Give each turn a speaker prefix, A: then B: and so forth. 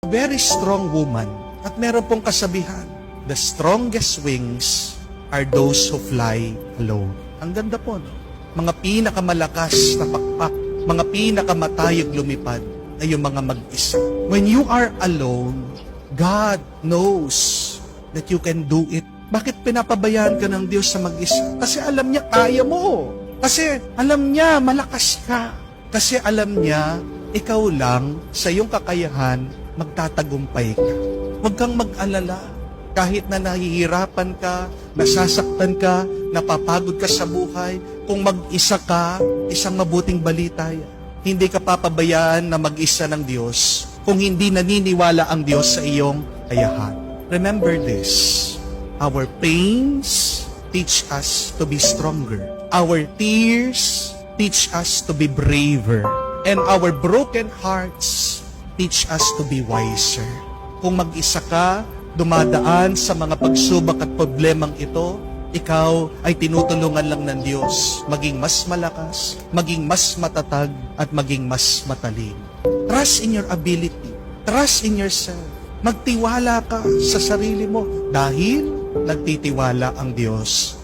A: Very strong woman. At meron pong kasabihan, the strongest wings are those who fly alone. Ang ganda po, no? Mga pinakamalakas na pakpak, mga pinakamatayog lumipad ay yung mga mag-isa. When you are alone, God knows that you can do it. Bakit pinapabayaan ka ng Diyos sa mag-isa? Kasi alam niya kaya mo. Kasi alam niya malakas ka. Kasi alam niya ikaw lang sa iyong kakayahan magtatagumpay ka. Huwag kang mag-alala. Kahit na nahihirapan ka, nasasaktan ka, napapagod ka sa buhay, kung mag-isa ka, isang mabuting balita yan. Hindi ka papabayaan na mag-isa ng Diyos kung hindi naniniwala ang Diyos sa iyong kayahan. Remember this, our pains teach us to be stronger. Our tears teach us to be braver. And our broken hearts teach us to be wiser. Kung mag-isa ka, dumadaan sa mga pagsubok at problemang ito, ikaw ay tinutulungan lang ng Diyos maging mas malakas, maging mas matatag, at maging mas matalino. Trust in your ability. Trust in yourself. Magtiwala ka sa sarili mo dahil nagtitiwala ang Diyos